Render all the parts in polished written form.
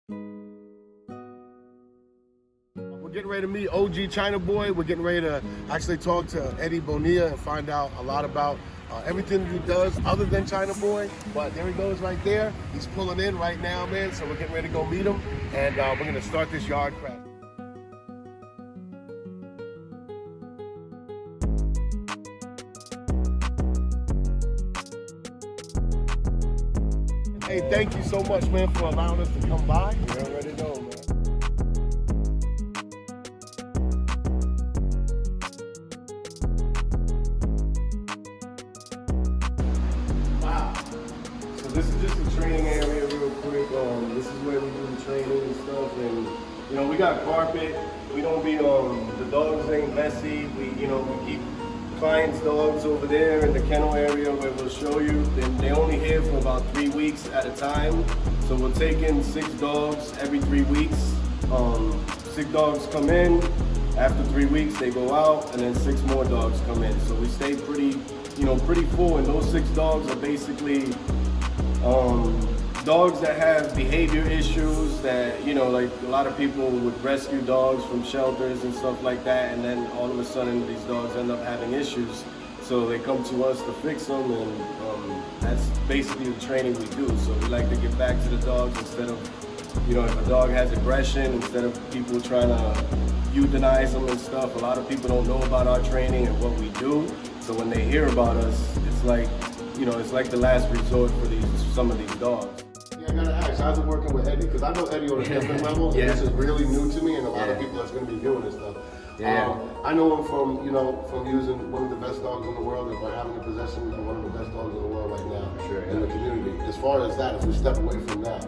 We're getting ready to meet OG China Boy. We're getting ready to actually talk to Eddie Bonilla and find out a lot about everything he does other than China Boy. But there he goes right there. He's pulling in right now, man. So we're getting ready to go meet him. And we're going to start this yard craft. Hey, thank you so much, man, for allowing us to come by. You already know, man. Wow. So this is just a training area real quick. This is where we do the training and stuff. And, you know, we got carpet. We don't be, the dogs ain't messy. We keep clients' dogs over there in the kennel area where we'll show you. They're only here for about 3 weeks at a time. So we'll take in 6 dogs every 3 weeks. 6 dogs come in. After 3 weeks, they go out, and then 6 more dogs come in. So we stay pretty full. And those 6 dogs are basically dogs that have behavior issues that, like a lot of people would rescue dogs from shelters and stuff like that, and then all of a sudden these dogs end up having issues. So they come to us to fix them, and that's basically the training we do. So we like to get back to the dogs instead of, if a dog has aggression, instead of people trying to euthanize them and stuff. A lot of people don't know about our training and what we do. So when they hear about us, it's like, it's like the last resort for some of these dogs. I gotta ask, how's it working with Eddie? Because I know Eddie on a different level, and this is really new to me, and a lot of people that's going to be doing this stuff. I know him from, from using one of the best dogs in the world, and by having the possession of one of the best dogs in the world right now in the community. As far as that, if we step away from that,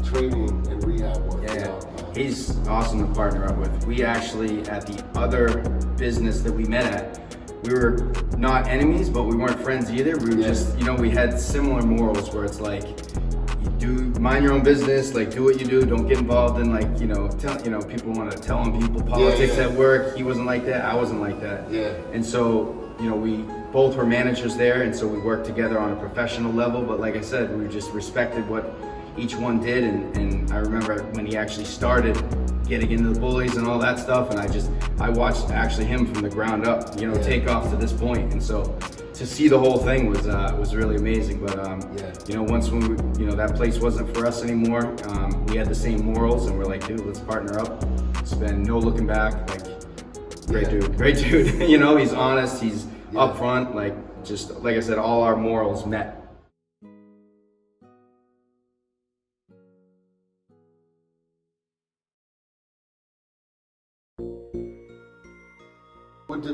training and rehab work. He's awesome to partner up with. We actually, at the other business that we met at, we were not enemies, but we weren't friends either. We were just, we had similar morals where it's like, mind your own business, like do what you do, don't get involved in like, people want to tell on people politics at work. He wasn't like that, I wasn't like that. And so, we both were managers there, and so we worked together on a professional level, but like I said, we just respected what each one did, and I remember when he actually started getting into the bullies and all that stuff, and I watched actually him from the ground up, take off to this point, and so to see the whole thing was really amazing. But once when that place wasn't for us anymore, we had the same morals, and we're like, dude, let's partner up. It's been no looking back. Like, great dude. He's honest, he's upfront. Like, just like I said, all our morals met.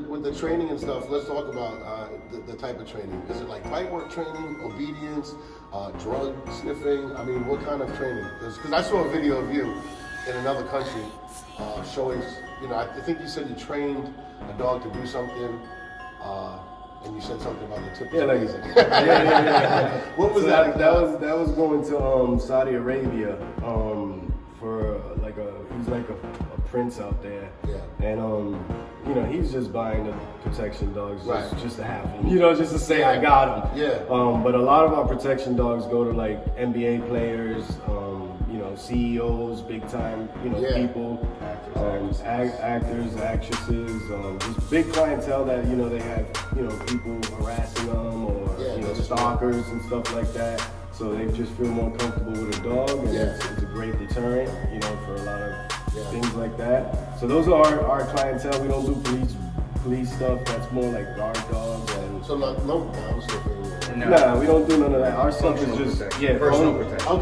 With the training and stuff, let's talk about the type of training. Is it like bite work training, obedience, drug sniffing? I mean, what kind of training? Because I saw a video of you in another country showing, I think you said you trained a dog to do something, and you said something about the tip. What was that? That was going to Saudi Arabia for he's like a prince out there, and he's just buying the protection dogs just to have them, just to say I got them. But a lot of our protection dogs go to like NBA players, CEOs, big time, people, actors, actresses, just big clientele that they have, people harassing them or stalkers and stuff like that. So they just feel more comfortable with a dog, and it's a great deterrent, for a lot of things like that. So those are our clientele. We don't do police stuff. That's more like guard dogs. And so no down sniffing. No, we don't do none of that. Our stuff is just personal protection.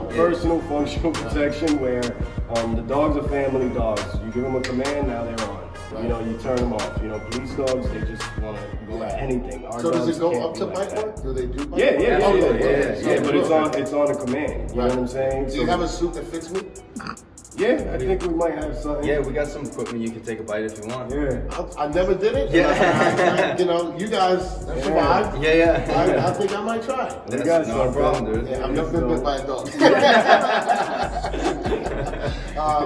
Personal functional protection, where the dogs are family dogs. You give them a command, now they're on. You turn them off. Police dogs, they just want to go at anything. Our so does it go up to bite work? Do they do bite work? Yeah, but it's on a command. You know what I'm saying? Do you have a suit that fits me? Yeah, I think we might have something. Yeah, we got some equipment you can take a bite if you want. Yeah. I never did it. You guys survived. I think I might try. That's no problem, dude. I've never been bit by a dog.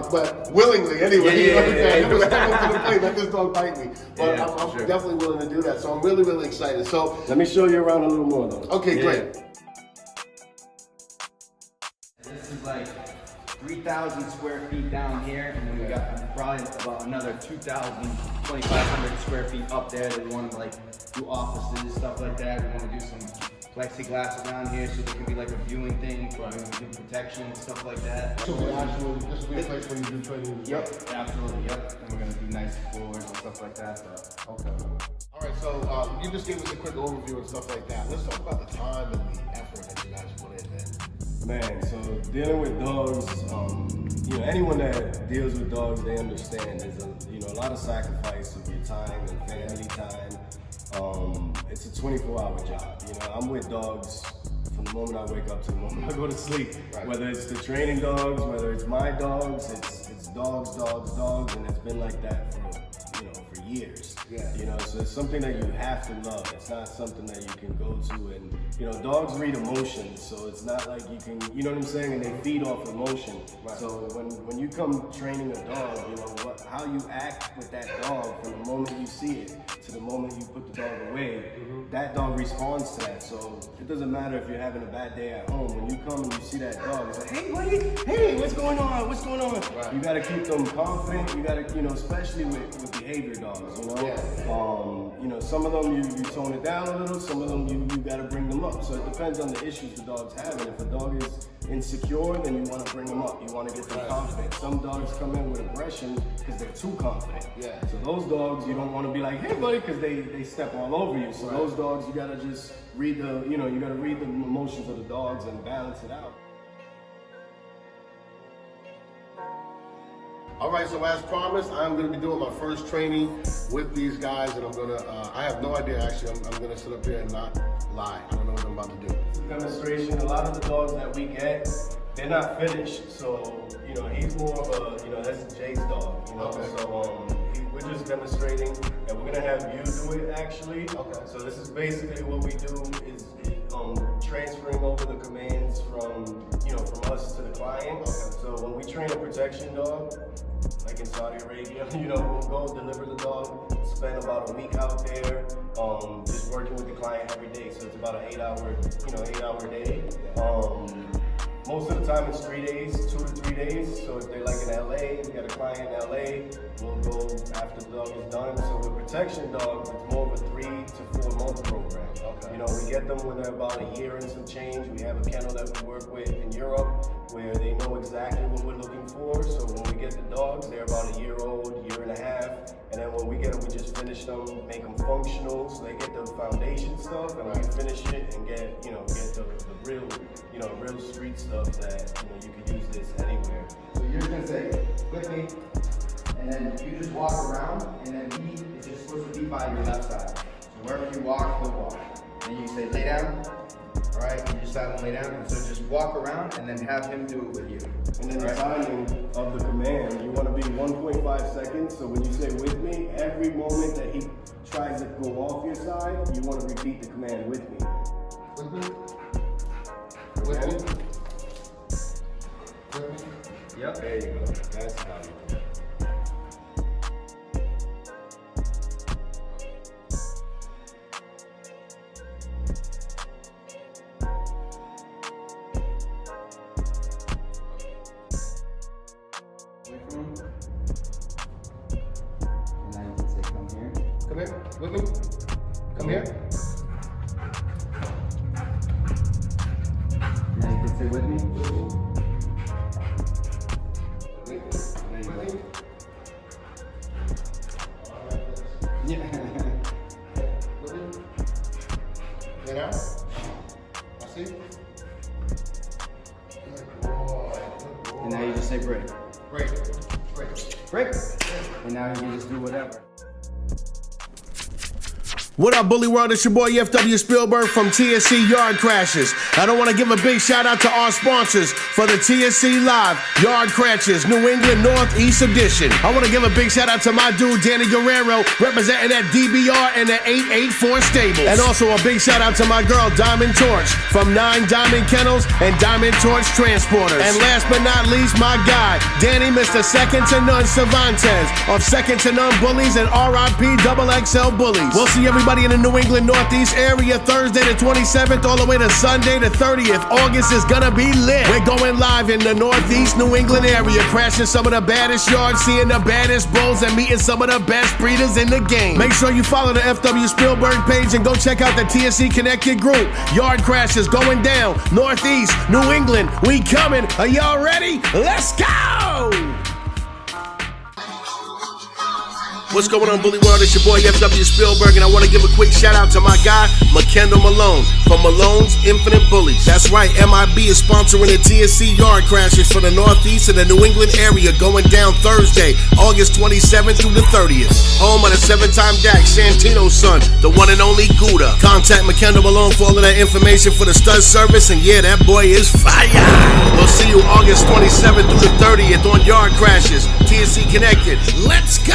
But willingly, anyway. I never stepped up to the plate, let this dog bite me. But I'm definitely willing to do that. So I'm really, really excited. So let me show you around a little more, though. Okay, great. This is like 3,000 square feet down here, and then we got probably about another 2,500 square feet up there that we want to like do offices, stuff like that. We want to do some plexiglass around here so there can be like a viewing thing for protection and stuff like that. So this will be a place where you do training? Yep, absolutely, yep. And we're gonna do nice floors and stuff like that. So. Okay. All right, so you just gave us a quick overview and stuff like that. Let's talk about the time and the effort that you guys put in, Man, so dealing with dogs, you know, anyone that deals with dogs, they understand there's a lot of sacrifice of your time and family time. It's a 24-hour job. You know, I'm with dogs from the moment I wake up to the moment I go to sleep. Right. Whether it's the training dogs, whether it's my dogs, it's dogs, and it's been like that for years. Yeah. You know, so it's something that you have to love. It's not something that you can go to and, you know, dogs read emotions, so it's not like you can, you know what I'm saying, and they feed off emotion. Right. So when you come training a dog, you know, how you act with that dog from the moment you see it to the moment you put the dog away, that dog responds to that. So it doesn't matter if you're having a bad day at home, when you come and you see that dog, it's like, hey buddy, hey, what's going on? Right. You gotta keep them confident, you gotta, you know, especially with behavior dogs, you know? Yeah. You know, some of them you tone it down a little, some of them you gotta bring them up. So it depends on the issues the dog's having. If a dog is insecure, then you wanna bring them up. You wanna get them confident. Some dogs come in with aggression because they're too confident. Yeah. So those dogs, you don't wanna be like, hey buddy, because they step all over you. So those dogs, you gotta just read you gotta read the emotions of the dogs and balance it out. All right, so as promised, I'm going to be doing my first training with these guys, and I'm going to, I have no idea actually, I'm going to sit up here and not lie. I don't know what I'm about to do. Demonstration, a lot of the dogs that we get, they're not finished, so, you know, he's more of a, you know, that's Jay's dog, you know, so we're just demonstrating, and we're going to have you do it actually. Okay. So this is basically what we do is transferring over the commands from us to the client. Okay. So when we train a protection dog, like in Saudi Arabia, you know, we'll go deliver the dog, spend about a week out there, just working with the client every day. So it's about an 8-hour day. Most of the time it's 3 days, 2 to 3 days. So if they're like in LA, we got a client in LA, we'll go after the dog is done. So with protection dogs, it's more of a 3 to 4 month program. Okay. You know, we get them when they're about a year and some change. We have a kennel that we work with in Europe where they know exactly what we're looking for. So when we get the dogs, they're about a year old, year and a half. And then when we get them, we just finish them, make them functional so they get the foundation stuff, and we finish it and get the real, real street stuff that, you can use this anywhere. So you're just gonna say, with me, and then you just walk around, and then he is just supposed to be by your left side. So wherever you walk, he'll walk. And you say, lay down. All right, you just have him lay down, and so just walk around and then have him do it with you. And then the timing of the command, you want to be 1.5 seconds, so when you say with me, every moment that he tries to go off your side, you want to repeat the command with me. With me? With me? With me? Yep. There you go. That's how you do it. Come here, with me. Come here. Now you can say with me. With me. Yeah. With me. Lay down. I see. Good boy. And now you just say break. Break. Break. And now you can just do whatever. What up, Bully World? It's your boy FW Spielberg from TSE Yard Crashes. I don't want to give a big shout out to our sponsors for the TSE Live Yard Crashes New England Northeast Edition. I want to give a big shout out to my dude Danny Guerrero, representing that DBR and the 884 Stables. And also a big shout out to my girl Diamond Torch from 9 Diamond Kennels and Diamond Torch Transporters. And last but not least, my guy Danny, Mr. Second to None Cervantes of Second to None Bullies and RIP XXL Bullies. We'll see everybody everybody in the New England Northeast area, Thursday the 27th all the way to Sunday the 30th. August is gonna be lit. We're going live in the Northeast New England area, crashing some of the baddest yards, seeing the baddest bulls, and meeting some of the best breeders in the game. Make sure you follow the FW Spielberg page and go check out the TSE Connected group. Yard crashes going down, Northeast, New England, we coming. Are y'all ready? Let's go! What's going on, Bully World? It's your boy FW Spielberg, and I want to give a quick shout out to my guy, McKendall Malone, from Malone's Infinite Bullies. That's right, MIB is sponsoring the TSE Yard Crashes for the Northeast and the New England area going down Thursday, August 27th through the 30th. Home of the 7-time DAC, Santino's son, the one and only Gouda. Contact McKendall Malone for all of that information for the stud service, and yeah, that boy is fire. We'll see you August 27th through the 30th on Yard Crashes, TSE Connected. Let's go!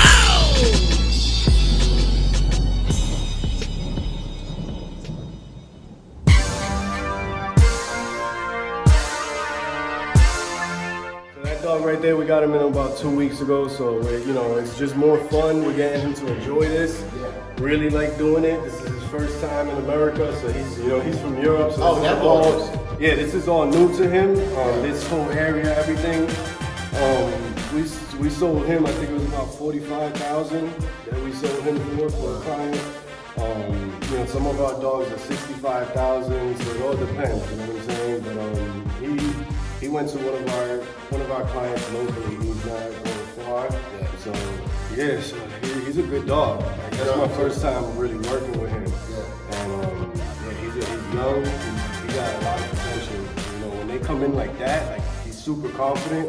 Right there, we got him in about 2 weeks ago, so it's just more fun. We're getting him to enjoy this. Really like doing it. This is his first time in America, so he's from Europe. So this is all new to him. This whole area, everything. We sold him. I think it was about $45,000 that we sold him for a client. Some of our dogs are $65,000, so it all depends. You know what I'm saying? But he went to one of our clients locally. He's not going far. So he's a good dog. Like, that's my first time really working with him. And he's young. He got a lot of potential. When they come in like that, like he's super confident.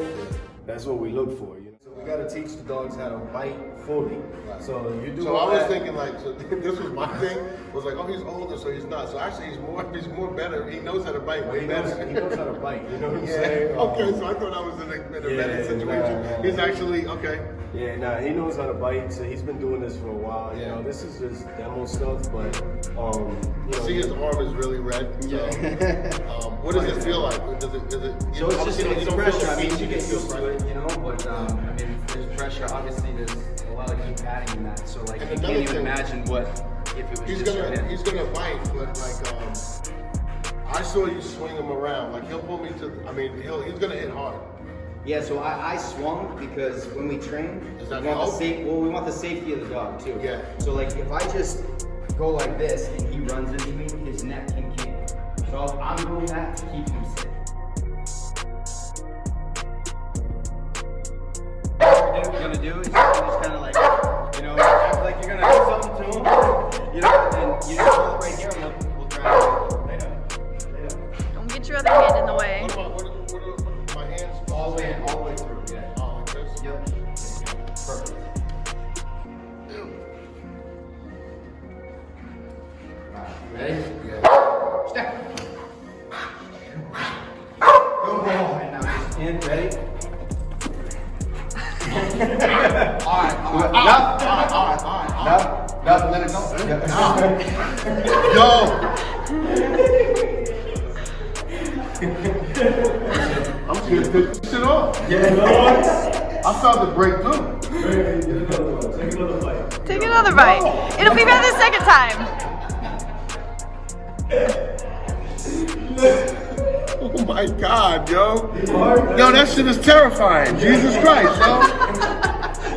That's what we look for. So we got to teach the dogs how to bite fully. So you do. So I was thinking this was my thing. Was like, oh, he's older, so he's not. So actually, he's more better. He knows how to bite way better. He knows how to bite. You know what I'm saying? Okay, so I thought I was in a better situation. He's actually okay. Yeah, he knows how to bite. So he's been doing this for a while. This is just demo stuff, but see, his arm is really red. So, what does it feel like? Does it? So it's just pressure. I mean, you get used to it, but there's pressure. Obviously, there's a lot of good padding in that. So like, you can't even imagine what if it was he's gonna bite, but like I saw you swing him around. Like he'll pull me to. He's gonna hit hard. Yeah, so I swung because when we train, we want the safety of the dog too. Yeah. So like if I just go like this and he runs into me, his neck can kick. So I'm doing that to keep him safe. What you're gonna do is you're just kind of like, act like you're gonna do something to him, and you just hold it right here and we'll try it. Lay down. Don't get your other hand in the way. What my hands? All the way through, yeah. Oh, like this? Yep. Perfect. Ready? Yeah. Step. Good boy. And now just in. Ready? All right. Enough. Let it go. Yo. I'm just gonna pick this shit off. I felt the break through. Take another bite. It'll be better the second time. Oh my God, yo. Yo, that shit is terrifying. Jesus Christ, yo.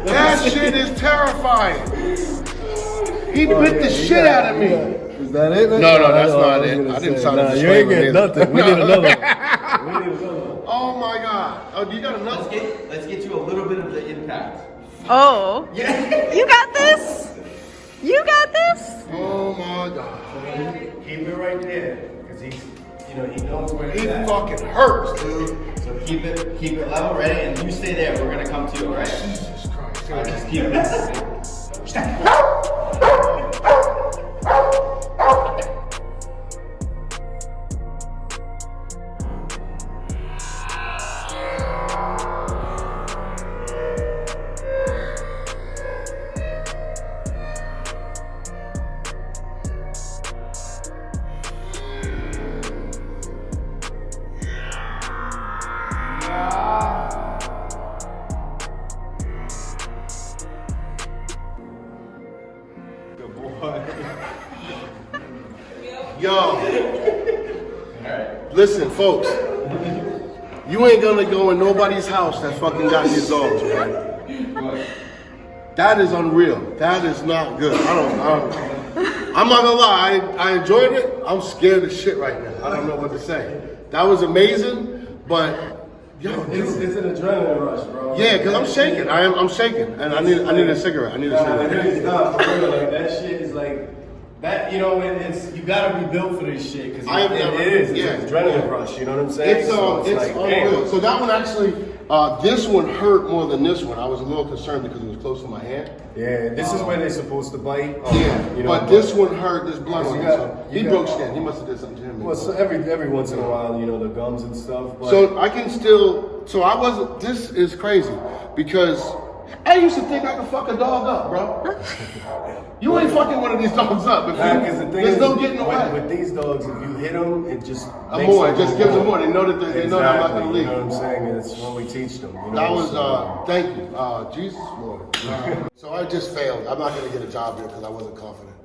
That shit is terrifying. He bit the shit out of me. Is that it? No, that's not it. I didn't sign a you ain't getting nothing. We need another one. Oh my God. Oh, you got another? Let's get you a little bit of the impact. Oh. Yeah. You got this? You got this? Oh my God. Keep it right there, because he knows where He it's at. fucking hurts, dude. So keep it level, ready, and you stay there. We're gonna come to you, all right? Jesus Christ. All right, just keep it. Yo. Listen, folks. You ain't gonna go in nobody's house that fucking got these dogs, man. That is unreal. That is not good. I'm not gonna lie. I enjoyed it. I'm scared as shit right now. I don't know what to say. That was amazing, but yo, it's an adrenaline rush, bro. yeah, cause I'm shaking. I'm shaking, and I need a cigarette. I need a cigarette. It's not for real. Like that shit is like that. You know, it's you gotta be built for this shit because it is. It's an adrenaline rush. You know what I'm saying? It's like, unreal. damn. So that one actually, this one hurt more than this one. I was a little concerned because it was close to my hand. Yeah, this is where they're supposed to bite. Yeah, you know, but this one hurt. This blood. He got- broke skin. He must have did something to him. Well, so every once in a while, you know, the gums and stuff. But So I can still. So I wasn't. This is crazy because I used to think I could fuck a dog up, bro. You ain't fucking one of these dogs up. because the thing There's is, no getting away. with these dogs, if you hit them, it just More. It just gives them more. They know that they know they're not gonna leave. You know what I'm saying? And it's when we teach them. You know? That was, So, thank you. Jesus Lord. So I just failed. I'm not going to get a job here because I wasn't confident.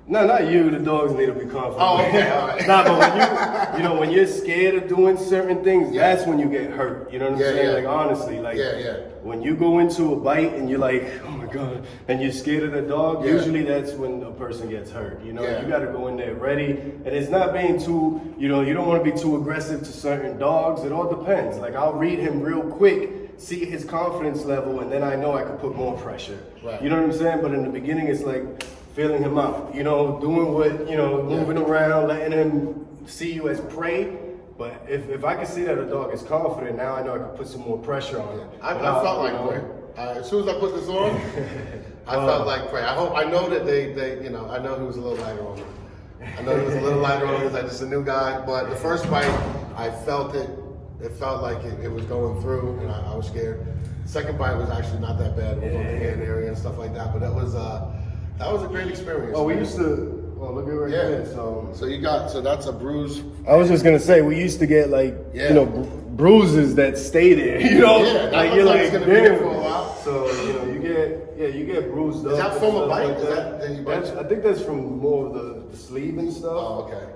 no, not you. The dogs need to be confident. Oh, okay, all right. Nah, but when you know, when you're scared of doing certain things, that's when you get hurt. You know what I'm saying? yeah. Like honestly, like Yeah. when you go into a bite and you're like, oh my god, and you're scared of the dog, Yeah. usually that's when a person gets hurt. You know, Yeah. you got to go in there ready, and it's not being too. You know, you don't want to be too aggressive to certain dogs. It all depends. Like I'll read him real quick, see his confidence level, and then I know I could put more pressure. Right. You know what I'm saying? But in the beginning, it's like feeling him out, you know, doing what, you know, moving around, letting him see you as prey. But if I can see that a dog is confident, now I know I can put some more pressure on him. I felt like prey. As soon as I put this on, I felt like prey. I know that they, you know, I know he was a little lighter on me. I know he was a little lighter on me because I'm just a new guy. But the first bite, I felt it. It felt like it was going through, and I was scared. The second bite was actually not that bad. It was on the hand area and stuff like that. But that was a great experience. Oh, we man. used to. Well, look at right there. So that's a bruise. I was just gonna say we used to get like Yeah. you know bruises that stay there. You know, Yeah, that like looks you're like like it's gonna be there damn. for a while. So you know you get bruised up. Is that and from a stuff bite? like Is that you bite? I think that's from more of the sleeve and stuff. Oh, okay.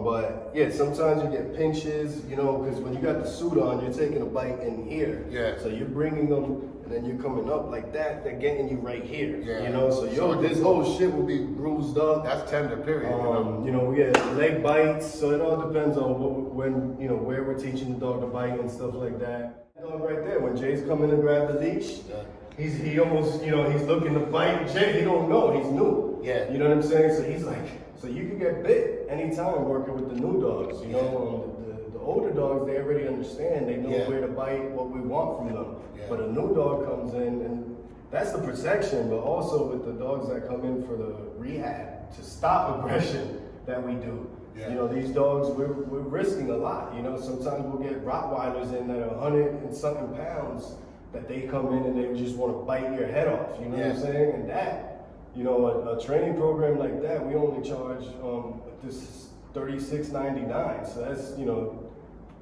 But yeah, sometimes you get pinches. You know, because when you got the suit on, you're taking a bite in here. Yeah. So you're bringing them. And then you're coming up like that, they're getting you right here. Yeah. You know, so this whole shit will be bruised up. That's tender, period. You know, we get leg bites, so it all depends on where we're teaching the dog to bite and stuff like that. Dog right there, when Jay's coming to grab the leash, he almost, you know, he's looking to bite. Jay, he don't know, he's new. Yeah. You know what I'm saying? So he's like, so you can get bit anytime working with the new dogs. You know, the older dogs, they already understand. They know where to bite, what we want from them. Yeah. But a new dog comes in, and that's the protection, but also with the dogs that come in for the rehab to stop aggression that we do. Yeah. You know, these dogs, we're risking a lot. You know, sometimes we'll get Rottweilers in that are 100 and something pounds that they come in and they just want to bite your head off. You know what I'm saying? And that, you know, a training program like that, we only charge this $36.99. So that's, you know,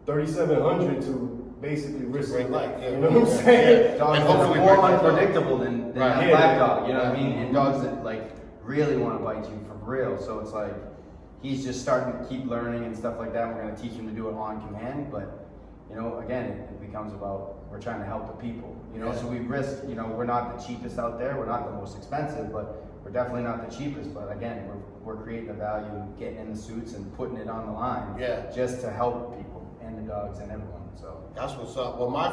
$3,700 to basically risk their life. You know what I'm saying? Dogs that are more unpredictable than a black dog. You know what I mean? And dogs that like really want to bite you for real. So it's like he's just starting to keep learning and stuff like that. We're going to teach him to do it on command, but you know, again, it becomes about we're trying to help the people. You know, so we risk. You know, we're not the cheapest out there. We're not the most expensive, but we're definitely not the cheapest. But again, we're creating the value, getting in the suits and putting it on the line. Yeah. Just to help people and the dogs and everyone. So that's what's up. Well, my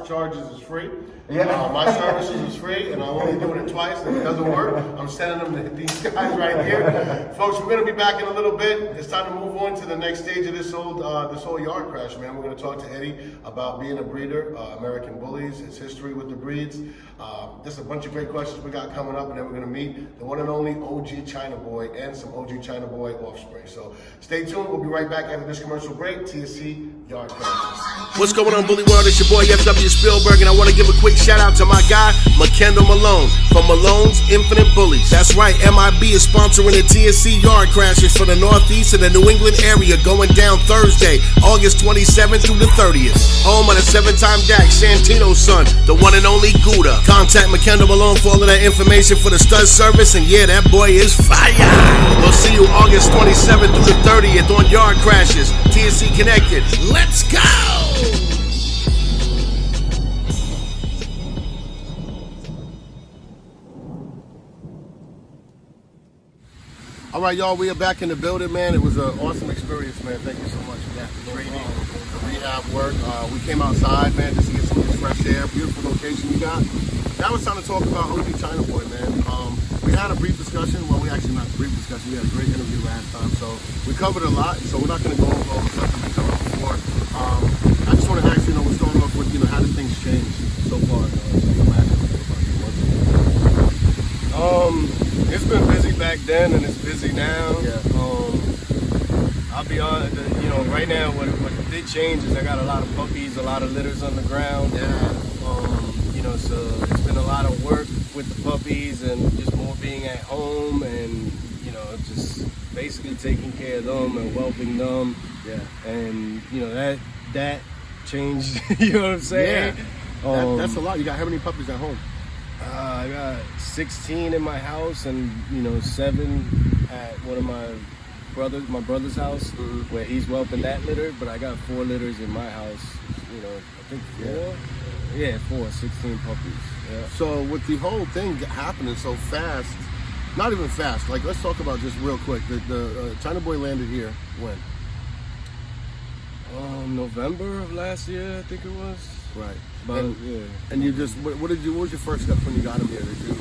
charges is free. Yeah. My services is free, and I'm only doing it twice. If it doesn't work, I'm sending them to these guys right here. Folks, we're gonna be back in a little bit. It's time to move on to the next stage of this whole yard crash, man. We're gonna talk to Eddie about being a breeder, American Bullies, his history with the breeds. Just a bunch of great questions we got coming up, and then we're gonna meet the one and only OG China Boy and some OG China Boy offspring. So stay tuned. We'll be right back after this commercial break. TSE Yard Crashes. What's going on, Bully World? It's your boy FW Spielberg, and I want to give a quick shout out to my guy, McKendall Malone, from Malone's Infinite Bullies. That's right, MIB is sponsoring the TSE Yard Crashes for the Northeast and the New England area going down Thursday, August 27th through the 30th. Home of the 7-time DAC, Santino's son, the one and only Gouda. Contact McKendall Malone for all of that information for the stud service, and yeah, that boy is fire. We'll see you August 27th through the 30th on Yard Crashes, TSE Connected. Let's go! All right, y'all, we are back in the building, man. It was an awesome experience, man. Thank you so much for that. Training, rehab work. We came outside, man, just to get some of this fresh air. Beautiful location you got. Now it's time to talk about OG China Boy, man. We had a brief discussion. Well, we actually not a brief discussion. We had a great interview last time, so we covered a lot. So we're not going to go over all the stuff that we covered before. I just want to ask, we'll start off with, how did things change so far? It's been busy back then and it's busy now. Yeah. I'll be honest, right now what did change is I got a lot of puppies, a lot of litters on the ground. Yeah. So it's been a lot of work with the puppies and just more being at home and, just basically taking care of them and whelping them. Yeah. And, that changed, you know what I'm saying? Yeah. That's a lot. You got how many puppies at home? I got 16 in my house and 7 at one of my brother's house, where he's whelping that litter. But I got 4 litters in my house. I think 4. Yeah, 4, 16 puppies. Yeah. So with the whole thing happening so fast, not even fast. Like, let's talk about just real quick. The China Boy landed here when? November of last year, I think it was. Right. Yeah. And you just, what was your first step when you got him here? Did you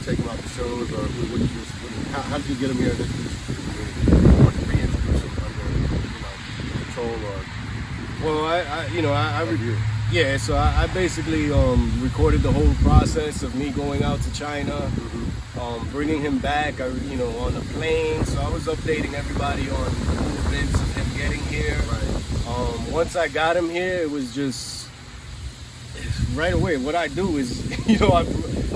take him out to shows, or how did you get him here? Did you just reintroduce him under control, or? Well, so I basically recorded the whole process of me going out to China, bringing him back, on the plane. So I was updating everybody on the bits of him getting here. Right. Once I got him here, it was just right away. What I do is,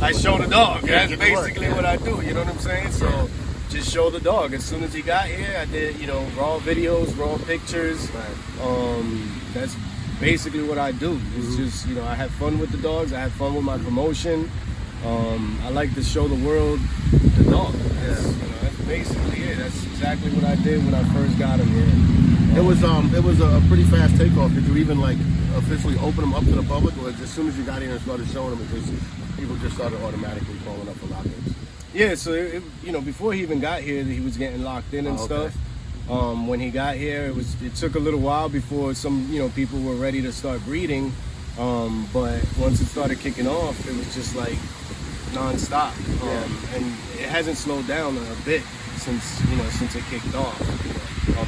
I show the dog. That's basically what I do. You know what I'm saying? So just show the dog. As soon as he got here, I did, raw videos, raw pictures. Right. That's basically what I do. It's just, I have fun with the dogs. I have fun with my promotion. I like to show the world the dog. That's basically it. That's exactly what I did when I first got him here. It was a pretty fast takeoff. Did you even officially open them up to the public, or as soon as you got here and started showing them, people just started automatically calling up for lock-ins? Yeah, so before he even got here, he was getting locked in and stuff. When he got here, it took a little while before some people were ready to start breeding. But once it started kicking off, it was just like non-stop. And it hasn't slowed down a bit since it kicked off.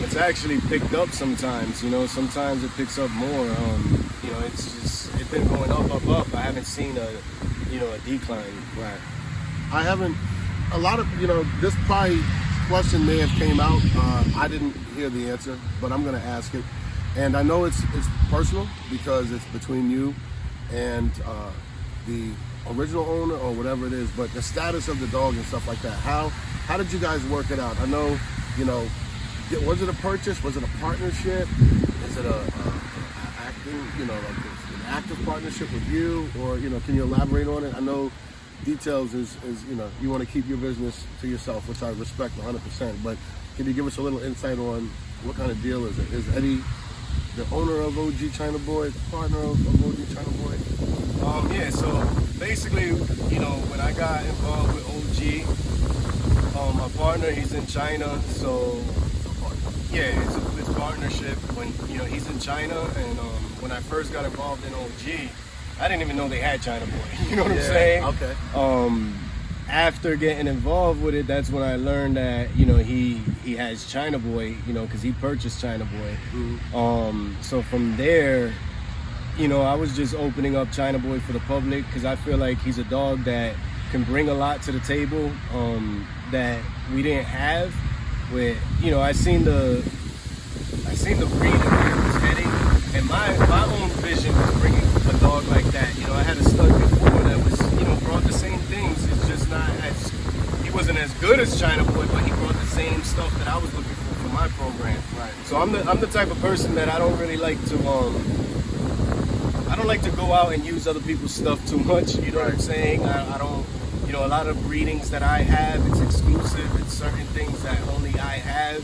It's actually picked up sometimes. Sometimes it picks up more. It's been going up. I haven't seen a decline. Right. I haven't. A lot of this probably question may have came out. I didn't hear the answer, but I'm going to ask it. And I know it's personal because it's between you and the original owner or whatever it is. But the status of the dog and stuff like that. How did you guys work it out? I know, was it a purchase? Was it a partnership? Is it an active partnership with you? Or can you elaborate on it? I know details is you want to keep your business to yourself, which I respect 100%. But can you give us a little insight on what kind of deal is it? Is Eddie the owner of OG China Boy, the partner of OG China Boy? So basically, when I got involved with OG, my partner, he's in China, so it's a partnership. When he's in China, and when I first got involved in OG, I didn't even know they had China Boy. You know what I'm saying? Okay. After getting involved with it, that's when I learned that he has China Boy, because he purchased China Boy. So from there, I was just opening up China Boy for the public because I feel like he's a dog that can bring a lot to the table that we didn't have. With I seen the I seen the breed and where it was heading, and my own vision was bringing a dog like that. You know, I had a stud before that was, you know, brought the same things. It's just not as, he wasn't as good as China Boy, but he brought the same stuff that I was looking for my program. Right. So I'm the type of person that I don't really like to I don't like to go out and use other people's stuff too much. You know what I'm saying? I don't. You know, a lot of breedings that I have, it's exclusive. It's certain things that only I have,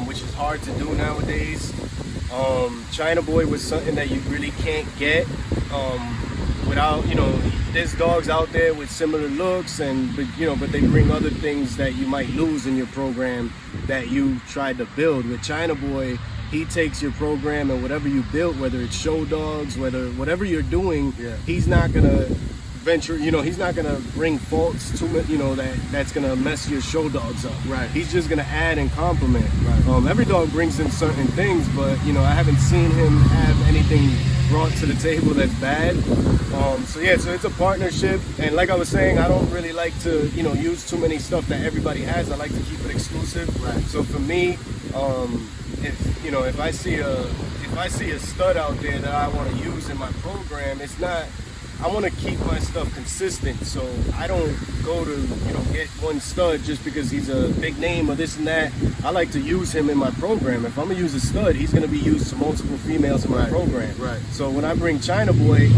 which is hard to do nowadays. China Boy was something that you really can't get without, you know, there's dogs out there with similar looks, but they bring other things that you might lose in your program that you tried to build. With China Boy, he takes your program and whatever you built, whether it's show dogs, whatever you're doing, he's not gonna venture, you know, he's not gonna bring faults to it, you know, that's gonna mess your show dogs up. Right. He's just gonna add and complement. Right. Every dog brings in certain things, but you know, I haven't seen him have anything brought to the table that's bad. So it's a partnership, and like I was saying, I don't really like to, you know, use too many stuff that everybody has. I like to keep it exclusive. Right. So for me, if I see a stud out there that I want to use in my program, it's not. I want to keep my stuff consistent, so I don't go to, you know, get one stud just because he's a big name or this and that. I like to use him in my program. If I'm gonna use a stud, he's gonna be used to multiple females in my program. Right. So when I bring China Boy,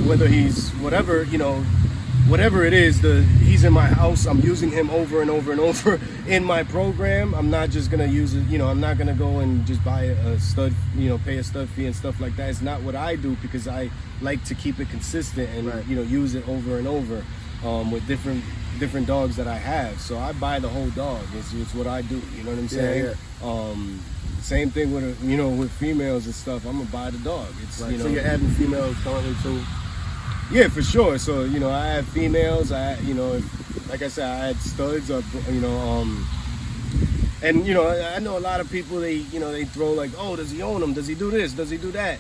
whether he's whatever, you know, whatever it is, he's in my house, I'm using him over and over and over in my program. I'm not just gonna use it, you know, I'm not gonna go and just buy a stud, you know, pay a stud fee and stuff like that. It's not what I do, because I like to keep it consistent and you know, use it over and over with different dogs that I have. So I buy the whole dog. It's what I do. You know what I'm saying? Same thing with with females and stuff. I'm gonna buy the dog. It's you know. So you're adding females currently too. Yeah, for sure. So, you know, I have females. Like I said, I had studs, and, you know, I know a lot of people, they throw like, oh, does he own them? Does he do this? Does he do that?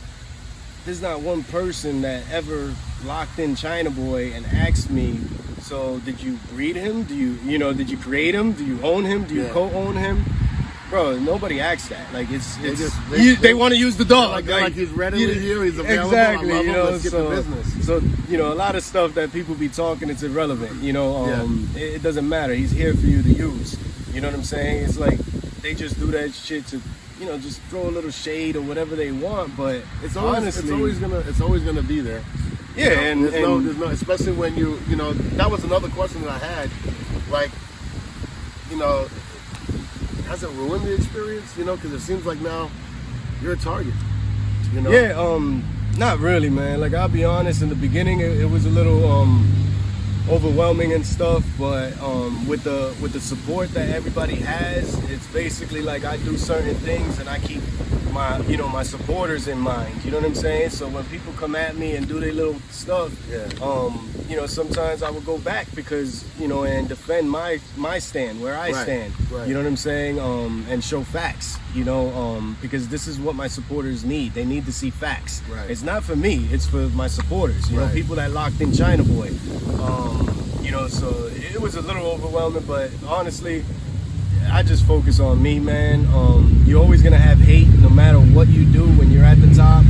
There's not one person that ever locked in China Boy and asked me, so did you breed him? Did you create him? Do you own him? Do you co-own him? Bro, nobody asks that. Like they want to use the dog. Like he's readily here, he's available. Exactly. I love you him. know, Let's get the business. So you know, a lot of stuff that people be talking, it's irrelevant. You know, it doesn't matter. He's here for you to use. You know what I'm saying? It's like they just do that shit to, you know, just throw a little shade or whatever they want. But it's always gonna be there. Yeah, you know, there's no, especially when you know, that was another question that I had. Like, you know, has it ruined the experience? You know, because it seems like now you're a target. You know? Yeah, not really, man. Like, I'll be honest, in the beginning it was a little overwhelming and stuff, but with the support that everybody has, it's basically like I do certain things and I keep my supporters in mind. You know what I'm saying? So when people come at me and do their little stuff, you know, sometimes I will go back because, you know, and defend my stand where I stand. Right. You know what I'm saying? And show facts. You know, because this is what my supporters need. They need to see facts. Right. It's not for me. It's for my supporters. You know, people that locked in China Boy. You know, so it was a little overwhelming, but honestly, I just focus on me, man. You're always gonna have hate no matter what you do when you're at the top.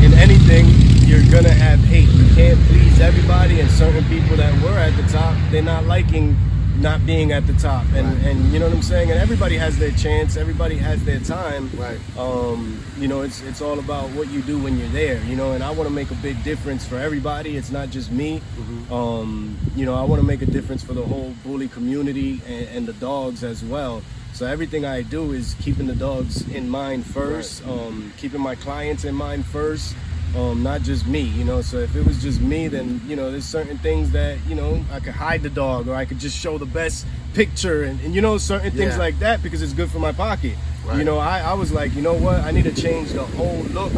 In anything, you're gonna have hate. You can't please everybody, and certain people that were at the top, they're not liking not being at the top, and you know what I'm saying. And everybody has their chance. Everybody has their time. Right. You know, it's all about what you do when you're there. You know, and I want to make a big difference for everybody. It's not just me. You know, I want to make a difference for the whole bully community and the dogs as well. So everything I do is keeping the dogs in mind first, keeping my clients in mind first. Not just me, you know. So if it was just me, then, you know, there's certain things that, you know, I could hide the dog, or I could just show the best picture and you know, certain things like that, because it's good for my pocket. Right. You know, I was like, you know what, I need to change the whole look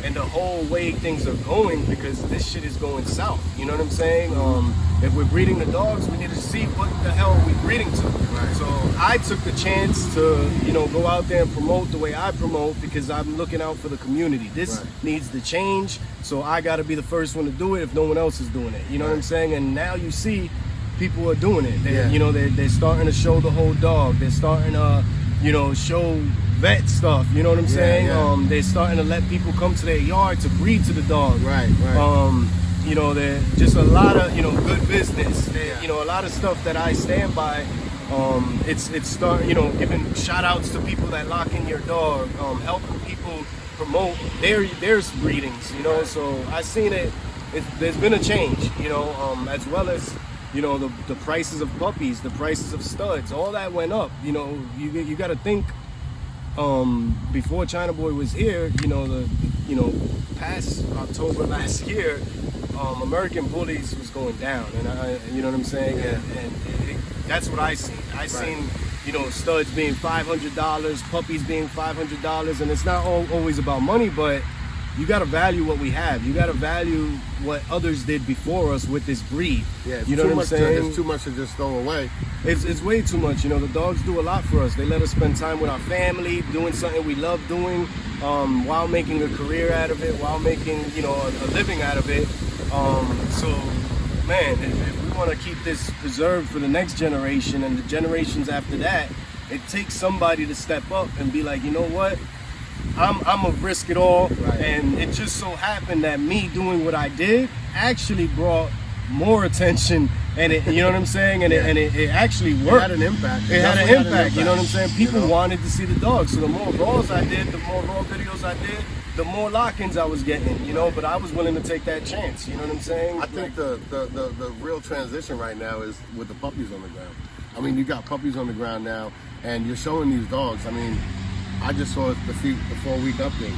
and the whole way things are going, because this shit is going south. You know what I'm saying? If we're breeding the dogs, we need to see what the hell are we breeding to. Right. So I took the chance to, you know, go out there and promote the way I promote, because I'm looking out for the community. This needs to change, so I got to be the first one to do it if no one else is doing it. You know what I'm saying? And now you see people are doing it. You know, they're starting to show the whole dog. They're starting to, show vet stuff. You know what I'm saying? Yeah. They're starting to let people come to their yard to breed to the dog. Right. They're just a lot of good business. A lot of stuff that I stand by. It's giving shout outs to people that lock in your dog, helping people promote their breedings. So I seen it. There's been a change. As well as the prices of puppies, the prices of studs, all that went up. You got to think. Before China Boy was here, past October last year, American Bullies was going down, and you know what I'm saying, and that's what I seen. I seen studs being $500, puppies being $500, and it's not always about money, but you got to value what we have. You got to value what others did before us with this breed. Yeah, you know what I'm saying? It's too much to just throw away. It's way too much. The dogs do a lot for us. They let us spend time with our family, doing something we love doing, while making a career out of it, while making a living out of it. So, man, if we want to keep this preserved for the next generation and the generations after that, it takes somebody to step up and be like, you know what? I'm gonna risk it all, right. And it just so happened that me doing what I did actually brought more attention, and it, you know what I'm saying, and it actually worked. It had an impact. It had an impact. You know what I'm saying? People wanted to see the dogs, so the more raws I did, the more raw videos I did, the more lock-ins I was getting. But I was willing to take that chance. You know what I'm saying? I think the real transition right now is with the puppies on the ground. I mean, you got puppies on the ground now, and you're showing these dogs. I mean, I just saw the 4-week update,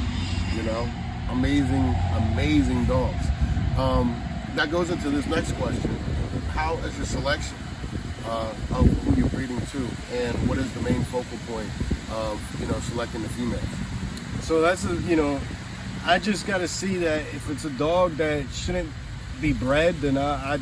amazing dogs. That goes into this next question. How is your selection of who you're breeding to, and what is the main focal point of, selecting the females? So that's I just got to see that if it's a dog that shouldn't be bred, then I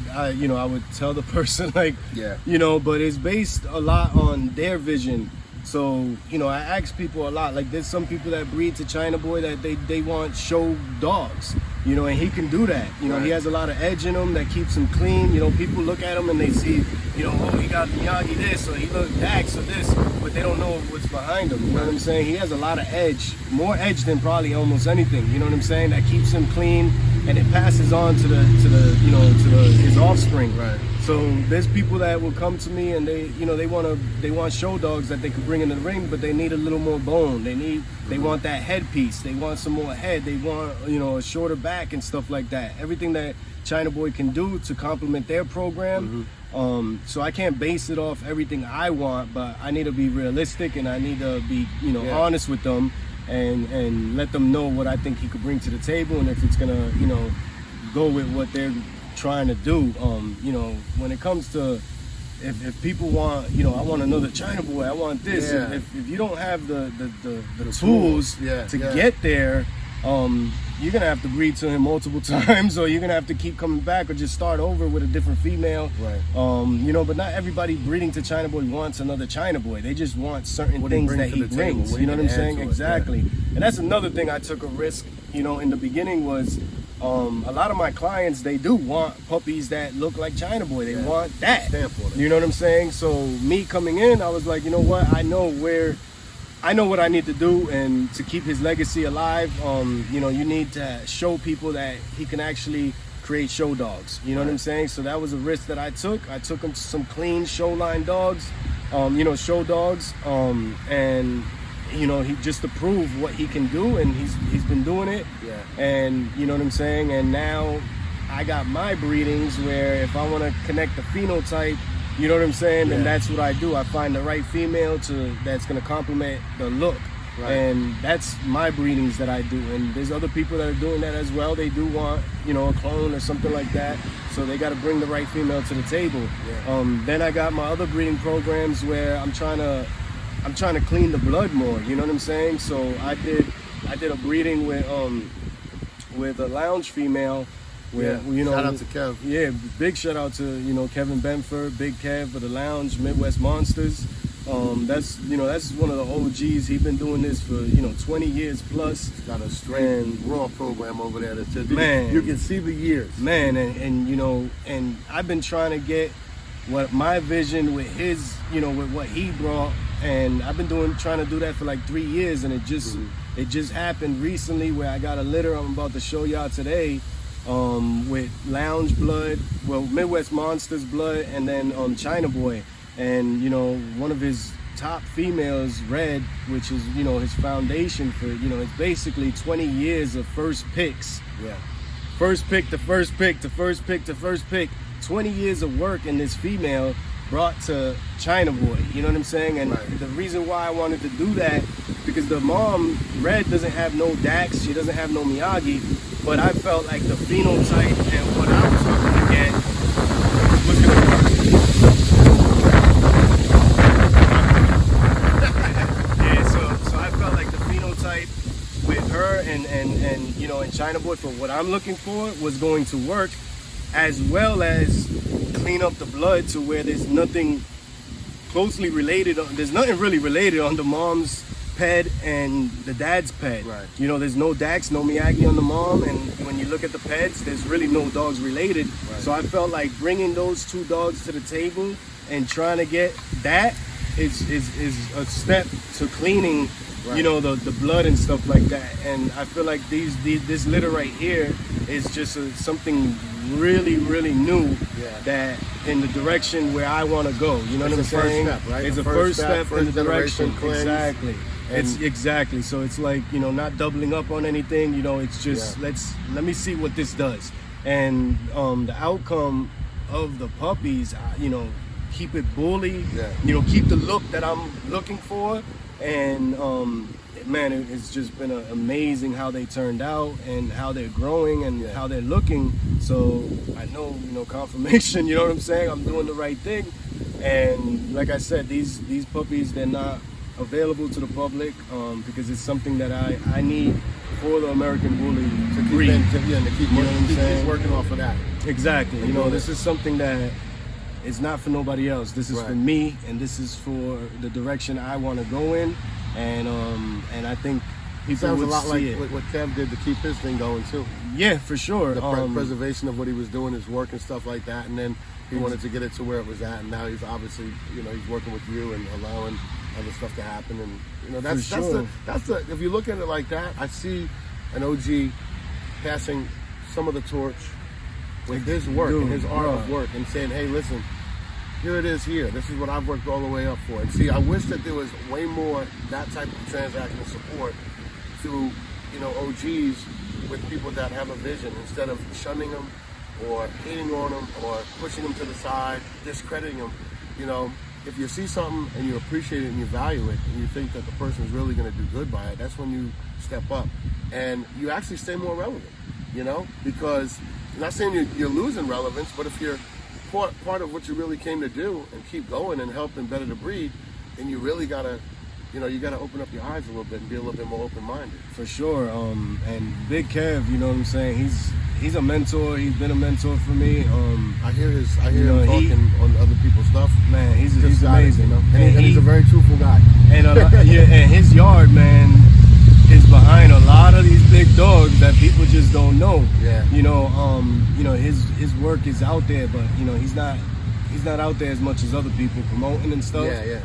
would tell the person but it's based a lot on their vision. So, I ask people a lot, like there's some people that breed to China Boy that they want show dogs, and he can do that. Right. He has a lot of edge in him that keeps him clean. People look at him and they see, oh, he got Miyagi this, or he looked Dax or this, but they don't know what's behind him. You know what I'm saying? He has a lot of edge, more edge than probably almost anything. You know what I'm saying? That keeps him clean, and it passes on to his offspring. Right. So there's people that will come to me and they want show dogs that they could bring in the ring, but they need a little more bone. They want that headpiece. They want some more head. They want a shorter back and stuff like that. Everything that China Boy can do to complement their program. So I can't base it off everything I want, but I need to be realistic and I need to be honest with them and let them know what I think he could bring to the table, and if it's gonna go with what they're trying to do. When it comes to if people want, I want another China Boy, I want this. Yeah. If you don't have the tools to get there, you're gonna have to breed to him multiple times, or you're gonna have to keep coming back, or just start over with a different female. Right. But not everybody breeding to China Boy wants another China Boy. They just want certain things that he brings. You know what I'm saying? Exactly. And that's another thing I took a risk. In the beginning was. A lot of my clients, they do want puppies that look like China Boy. They want that. You know what I'm saying? So me coming in, I was like, you know what? I know what I need to do, and to keep his legacy alive, you need to show people that he can actually create show dogs. You know what I'm saying? So that was a risk that I took. I took him to some clean show line dogs, show dogs, and he just to prove what he can do, and he's been doing it. Yeah. And you know what I'm saying? And now I got my breedings where if I want to connect the phenotype, you know what I'm saying, then that's what I do. I find the right female that's going to complement the look. Right. And that's my breedings that I do. And there's other people that are doing that as well. They do want, a clone or something like that. So they got to bring the right female to the table. Yeah. Then I got my other breeding programs where I'm trying to clean the blood more, you know what I'm saying? So I did a breeding with a lounge female where shout out to Kev. Yeah, big shout out to Kevin Benford, Big Kev for the lounge, Midwest Monsters. That's one of the OGs. He's been doing this for 20 years plus. He's got a straight raw program over there that says, man, you can see the years. Man, and I've been trying to get what my vision with his, with what he brought, and I've been trying to do that for like 3 years, and it just happened recently where I got a litter I'm about to show y'all today, with Lounge blood, well, Midwest Monsters blood, and then China Boy, and you know, one of his top females, Red, which is, you know, his foundation for, you know, it's basically 20 years of first picks. Yeah. First pick to first pick to first pick to first pick. 20 years of work in this female brought to China Boy. You know what I'm saying? And the reason why I wanted to do that, because the mom, Red, doesn't have no Dax, she doesn't have no Miyagi, but I felt like the phenotype and what I was hoping to get was going to work. So I felt like the phenotype with her and you know, and China Boy for what I'm looking for was going to work, as well as clean up the blood to where there's nothing closely related. There's nothing really related on the mom's ped and the dad's ped. Right. You know, there's no Dax, no Miyagi on the mom, and when you look at the peds, there's really no dogs related. Right. So I felt like bringing those two dogs to the table and trying to get that is a step to cleaning, you know, the blood and stuff like that. And I feel like this litter right here is just something really, really new that in the direction where I want to go. You know what I'm saying? First step, right? It's the a first step in the generation direction. cleanse. Exactly. It's exactly. So it's like, you know, not doubling up on anything. You know, it's just let me see what this does. And the outcome of the puppies, you know, keep it bully. You know, keep the look that I'm looking for. And man, it's just been amazing how they turned out and how they're growing and how they're looking. So I know, you know, confirmation, you know what I'm saying? I'm doing the right thing. And like I said, these puppies, they're not available to the public because it's something that I need for the American Bully to breed. To keep working off of that. Exactly. You know, this is something that is not for nobody else. This is for me, and this is for the direction I want to go in. And I think people sounds would a lot see like it. what Kev did to keep his thing going too. Yeah, for sure. The preservation of what he was doing, his work and stuff like that, and then he wanted to get it to where it was at, and now he's obviously, you know, he's working with you and allowing other stuff to happen, and you know that's the if you look at it like that, I see an OG passing some of the torch with his work and his art of work, and saying, hey, listen, here it is here. This is what I've worked all the way up for. And see, I wish that there was way more that type of transactional support through, you know, OGs with people that have a vision, instead of shunning them or hating on them or pushing them to the side, discrediting them. You know, if you see something and you appreciate it and you value it and you think that the person is really going to do good by it, that's when you step up and you actually stay more relevant, you know, because I'm not saying you're losing relevance, but if you're part of what you really came to do and keep going and help and better the breed, then you really gotta, you know, you gotta open up your eyes a little bit and be a little bit more open-minded. For sure. And Big Kev, you know what I'm saying? He's a mentor. He's been a mentor for me. I hear him talking on other people's stuff. Man, he's amazing. You know? and he's a very truthful guy. And and his yard, man, is behind a lot of these big dogs that people just don't know. Yeah. You know, his work is out there, but you know, he's not out there as much as other people promoting and stuff. Yeah.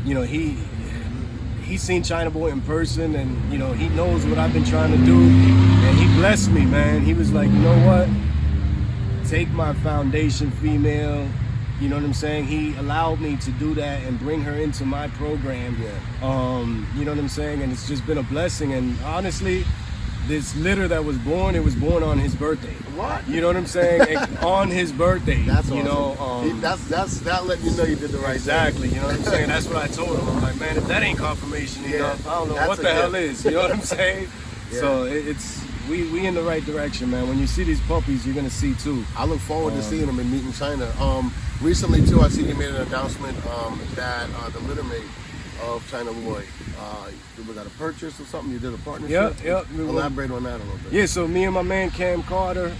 You know, he's seen China Boy in person, and you know, he knows what I've been trying to do, and he blessed me, man. He was like, you know what? Take my foundation female. You know what I'm saying? He allowed me to do that and bring her into my program. Yeah. You know what I'm saying? And it's just been a blessing. And honestly, this litter that was born, it was born on his birthday. What? You know what I'm saying? On his birthday. That's you awesome. know. That's that letting you know you did the right exactly. thing. You know what I'm saying? That's what I told him. I'm like, man, if that ain't confirmation enough, I don't know That's what the hell is. You know what I'm saying? So it's. We in the right direction, man. When you see these puppies, you're gonna see too. I look forward to seeing them and meeting China. Recently too, I see you made an announcement that the litter mate of China Boy, we got a purchase or something. You did a partnership. Yep. Elaborate on that a little bit. Yeah. So me and my man Cam Carter,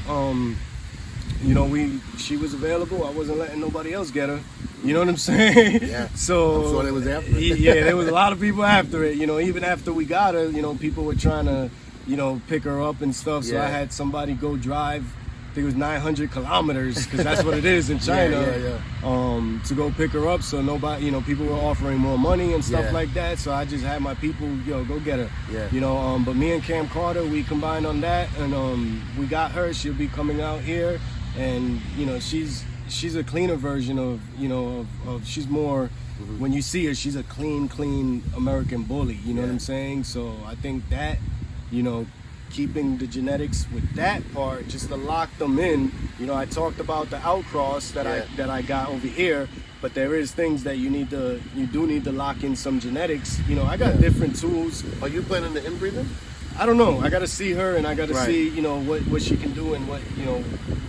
you know, she was available. I wasn't letting nobody else get her. You know what I'm saying? Yeah. So I'm sure they was after it. Yeah, there was a lot of people after it. You know, even after we got her, you know, people were trying to, you know, pick her up and stuff. So I had somebody go drive think it was 900 kilometers, because that's what it is in China, to go pick her up. So nobody, people were offering more money and stuff like that. So I just had my people, go get her. But me and Cam Carter, we combined on that, and we got her. She'll be coming out here, and she's a cleaner version of she's more. When you see her, she's a clean American bully. You know what I'm saying? So I think that, keeping the genetics with that part, just to lock them in. I talked about the outcross that I got over here, but there is things that you do need to lock in some genetics. I got different tools. Are you planning to inbreed them? I don't know. I got to see her, and I got to see, what she can do, and what,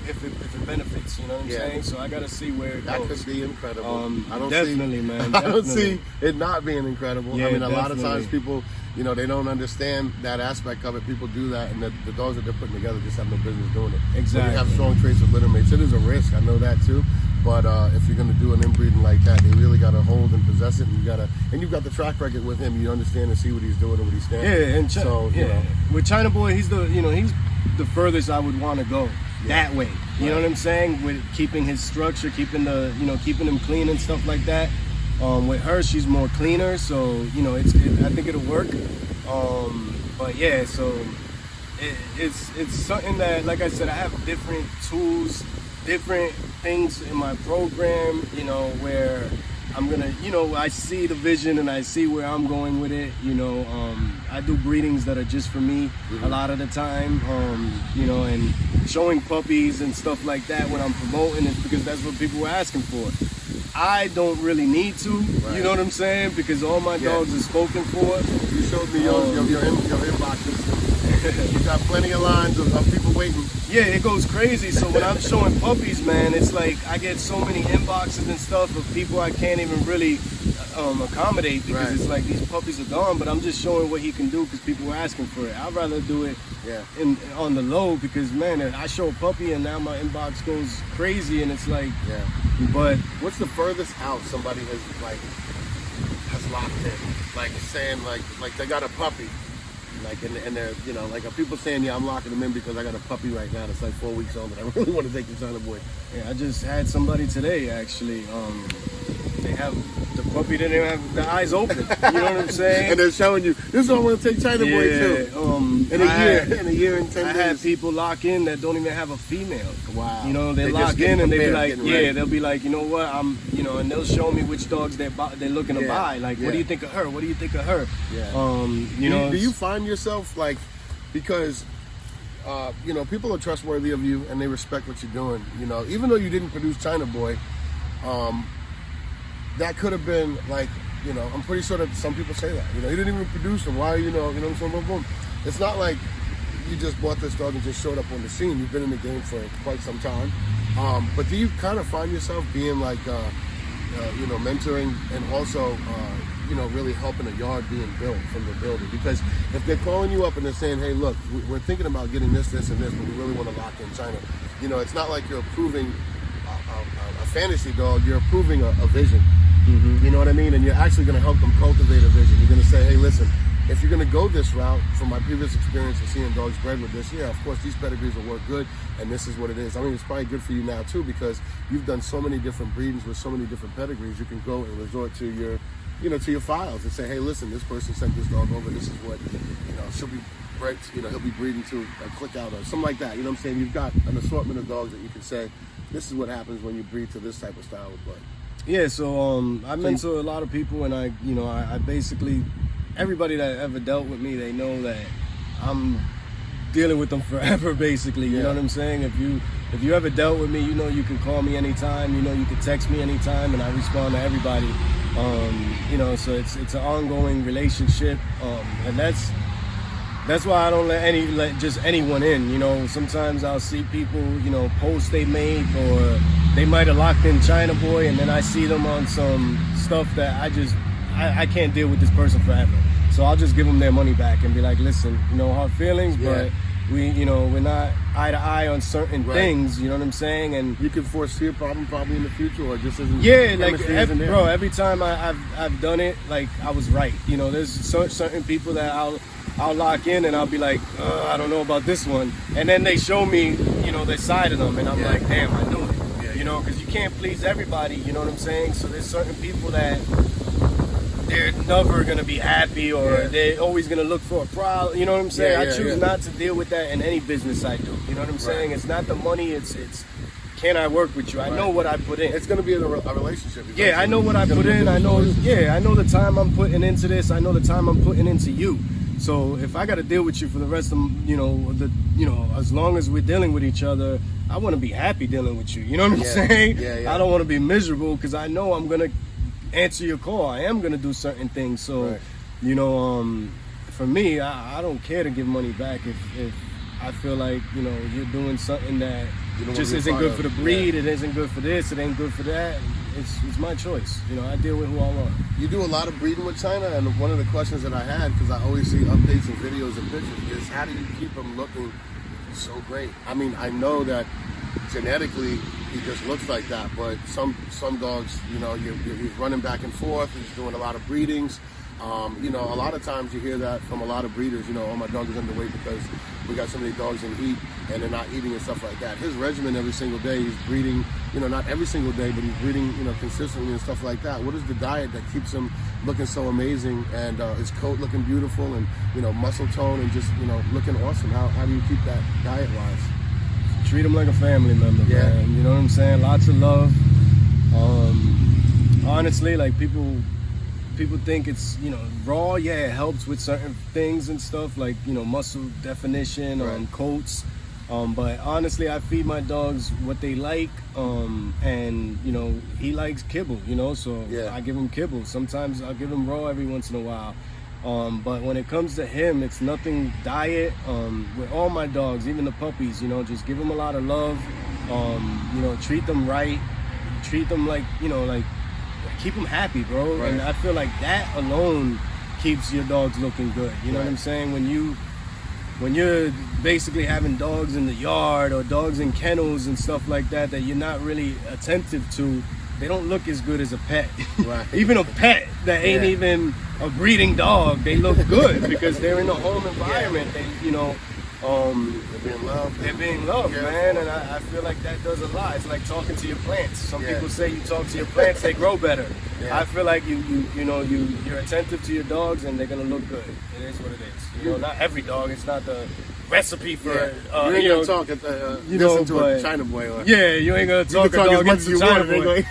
if it benefits. You know what I'm saying? So I got to see where it goes. That could be incredible. I don't definitely, man. I don't see it not being incredible. Yeah, I mean, a lot of times people, they don't understand that aspect of it. People do that, and the dogs that they're putting together just have no business doing it. Exactly. So you have strong traits of litter mates. It is a risk. I know that too. But if you're going to do an inbreeding like that, they really got to hold and possess it, and you've got the track record with him. You understand and see what he's doing and what he's standing. Yeah, and with China Boy, he's he's the furthest I would want to go that way. You know what I'm saying? With keeping his structure, keeping keeping him clean and stuff like that. With her, she's more cleaner, so I think it'll work. But yeah, so it's something that, like I said, I have different tools, different things in my program, where I'm gonna, I see the vision and I see where I'm going with it. I do breedings that are just for me a lot of the time, and showing puppies and stuff like that when I'm promoting it, because that's what people were asking for. I don't really need to, you know what I'm saying? Because all my dogs are spoken for. You showed me your inboxes. You got plenty of lines of people waiting. Yeah, it goes crazy. So when I'm showing puppies, man, it's like I get so many inboxes and stuff of people I can't even really accommodate, because it's like these puppies are gone, but I'm just showing what he can do because people were asking for it. I'd rather do it on the low, because, man, I show a puppy and now my inbox goes crazy, and it's like, but what's the furthest out somebody has locked in? Like saying like they got a puppy. And they're, are people saying, I'm locking them in because I got a puppy right now that's like 4 weeks old and I really want to take the China Boy. Yeah, I just had somebody today, actually. They have the puppy, didn't even have the eyes open. You know what I'm saying? And they're showing you, this is what I want to take China Boy too. In a year and 10 days. I had people lock in that don't even have a female. Wow. They lock in and they be like, they'll be like, you know what, and they'll show me which dogs they're looking to buy. Like, what do you think of her? What do you think of her? Yeah. Do you find yourself because people are trustworthy of you and they respect what you're doing. Even though you didn't produce China Boy, that could have been I'm pretty sure that some people say that. You didn't even produce him. Why? Boom, boom. It's not like you just bought this dog and just showed up on the scene. You've been in the game for quite some time. But do you kind of find yourself being mentoring and also really helping a yard being built from the builder? Because if they're calling you up and they're saying, hey, look, we're thinking about getting this, and this, but we really want to lock in China. It's not like you're approving a fantasy dog. You're approving a vision. You know what I mean? And you're actually going to help them cultivate a vision. You're going to say, hey, listen, if you're going to go this route, from my previous experience of seeing dogs bred with this, of course, these pedigrees will work good, and this is what it is. I mean, it's probably good for you now, too, because you've done so many different breedings with so many different pedigrees. You can go and resort to your to your files and say, hey, listen, this person sent this dog over. This is what, she'll be bred, he'll be breeding to a click out or something like that. You know what I'm saying? You've got an assortment of dogs that you can say, this is what happens when you breed to this type of style of blood. Yeah, so I mentor a lot of people, and I basically, everybody that ever dealt with me, they know that I'm dealing with them forever, basically. You know what I'm saying? If you ever dealt with me, you can call me anytime. You can text me anytime, and I respond to everybody. So it's an ongoing relationship, and that's why I don't let just anyone in. Sometimes I'll see people, posts they make, or they might have locked in China Boy, and then I see them on some stuff that I can't deal with this person forever. So I'll just give them their money back and be like, listen, hard feelings, but we're not eye to eye on certain things. You know what I'm saying? And you can foresee a problem probably in the future, or just isn't. Every time I've done it, I was right. There's certain people that I'll lock in and I'll be like, I don't know about this one. And then they show me, you know, their side of them, and I'm like, damn, I knew it. You know, because you can't please everybody, you know what I'm saying? So there's certain people that they're never going to be happy, or they're always going to look for a problem, you know what I'm saying? I choose not to deal with that in any business I do, you know what I'm saying? It's not the money, it's can I work with you? I know what I put in. It's going to be a relationship. Yeah, I know what I put in. I know the time I'm putting into this. I know the time I'm putting into you. So if I got to deal with you for the rest of, as long as we're dealing with each other, I want to be happy dealing with you. You know what I'm saying? I don't want to be miserable, because I know I'm going to answer your call. I am going to do certain things. So, for me, I don't care to give money back if I feel like, you're doing something that just isn't good for the breed. It isn't good for this. It ain't good for that. It's my choice. I deal with who I want. You do a lot of breeding with China, and one of the questions that I had, because I always see updates and videos and pictures, is how do you keep them looking so great? I mean, I know that genetically he just looks like that, but some dogs, he's running back and forth. He's doing a lot of breedings. A lot of times you hear that from a lot of breeders, oh, my dog is underweight because we got so many dogs in heat and they're not eating and stuff like that. His regimen every single day, he's breeding, not every single day, but he's breeding, consistently and stuff like that. What is the diet that keeps him looking so amazing, and his coat looking beautiful, and, muscle tone, and just, looking awesome? How do you keep that diet-wise? Treat him like a family member, man. You know what I'm saying? Lots of love. Honestly, like people think it's, raw. Yeah, it helps with certain things and stuff, like, muscle definition, coats. But honestly, I feed my dogs what they like, and he likes kibble, so I give him kibble. Sometimes I'll give him raw every once in a while. But when it comes to him, it's nothing diet. With all my dogs, even the puppies, just give them a lot of love. Treat them right. Treat them like, keep them happy, bro. And I feel like that alone keeps your dogs looking good. You know what I'm saying? When you're basically having dogs in the yard or dogs in kennels and stuff like that you're not really attentive to, they don't look as good as a pet. Even a pet that ain't even a breeding dog, they look good because they're in a home environment. They, they're being loved, man, and I feel like that does a lot. It's like talking to your plants. Some people say you talk to your plants, they grow better. I feel like you're attentive to your dogs and they're gonna look good. It is what it is. Not every dog. It's not the recipe for. You ain't gonna talk. Listen to a China boy. Or, you ain't gonna talk a dog into China boy.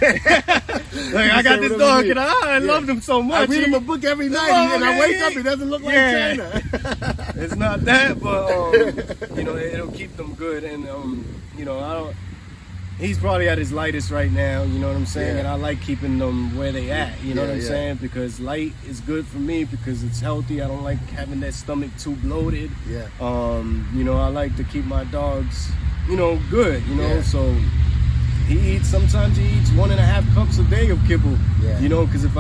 Like, I got this dog and I love him so much. I read him a book every night, and I wake up, he doesn't look like China. It's not that, but it'll keep them good, and I don't. He's probably at his lightest right now, you know what I'm saying? And I like keeping them where they at, you know what I'm saying? Because light is good for me because it's healthy. I don't like having that stomach too bloated. I like to keep my dogs, good, so sometimes he eats 1.5 cups a day of kibble, because if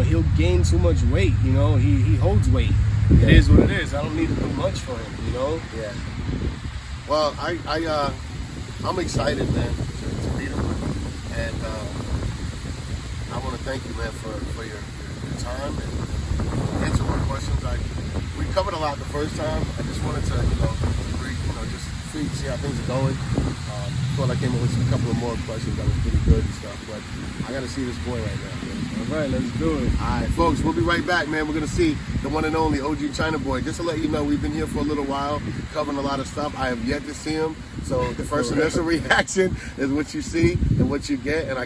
he'll gain too much weight, he holds weight. It is what it is. I don't need to do much for him, Well, I'm excited, man, to meet him, and I want to thank you, man, for your time and answer my questions. We covered a lot the first time. I just wanted to, just see how things are going. Thought I came up with a couple of more questions that were pretty good and stuff, but I got to see this boy right now. All right, let's do it. All right, folks, we'll be right back, man. We're going to see the one and only OG China Boy. Just to let you know, we've been here for a little while, covering a lot of stuff. I have yet to see him, so the first initial reaction is what you see and what you get, and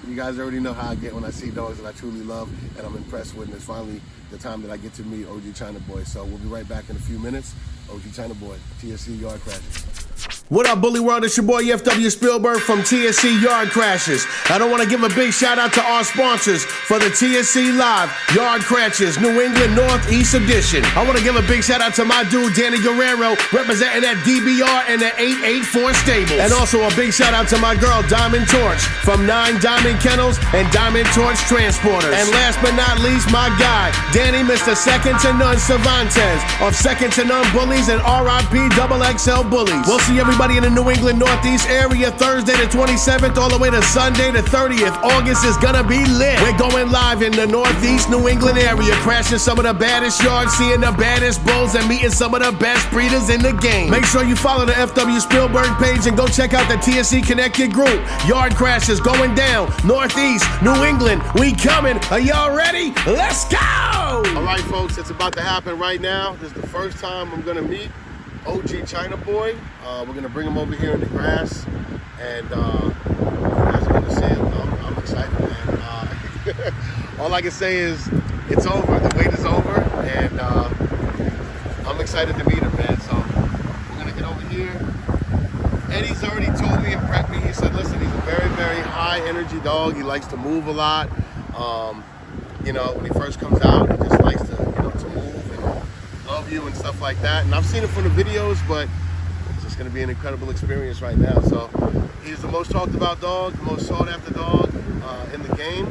you guys already know how I get when I see dogs that I truly love and I'm impressed with, and it's finally the time that I get to meet OG China Boy. So we'll be right back in a few minutes. OG China Boy, TSE Yard Crashes. What up, Bully World? It's your boy FW Spielberg from TSE Yard Crashes. I don't want to give a big shout out to our sponsors for the TSE Live Yard Crashes New England Northeast Edition. I want to give a big shout out to my dude Danny Guerrero, representing that DBR and the 884 Stables. And also a big shout out to my girl Diamond Torch from 9 Diamond Kennels and Diamond Torch Transporters. And last but not least, my guy Danny, Mr. Second to None Cervantes of Second to None Bullies and RIP XXL Bullies. We'll see everybody anybody in the New England Northeast area, Thursday the 27th all the way to Sunday the 30th. August is gonna be lit. We're going live in the Northeast New England area, crashing some of the baddest yards, seeing the baddest bulls, and meeting some of the best breeders in the game. Make sure you follow the FW Spielberg page and go check out the TSE Connected group. Yard crashes going down, Northeast New England, we coming. Are y'all ready? Let's go! All right, folks, it's about to happen right now. This is the first time I'm gonna meet OG China Boy. We're gonna bring him over here in the grass, and you guys are gonna see him. I'm excited, man. All I can say is it's over. The wait is over, and I'm excited to meet him, man. So we're gonna get over here. Eddie's already told me and prepped me. He said, listen, he's a very, very high energy dog. He likes to move a lot. You know, when he first comes out, he just likes to, you know, to move and love you and stuff like that. And I've seen it from the videos, but it's just going to be an incredible experience right now. So he's the most talked about dog, the most sought after dog in the game.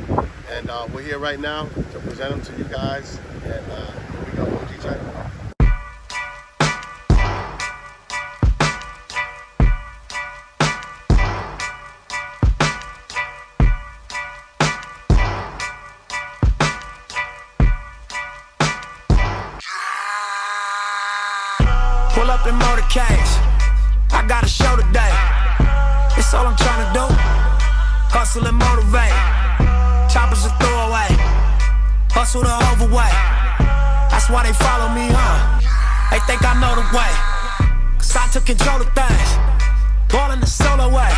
And we're here right now to present him to you guys. And here we go, OG China. Pull up in motorcades, I got a show today. It's all I'm trying to do, hustle and motivate. Choppers a throwaway, hustle the overweight. That's why they follow me, huh? They think I know the way, cause I took control of things, ballin' the solo way.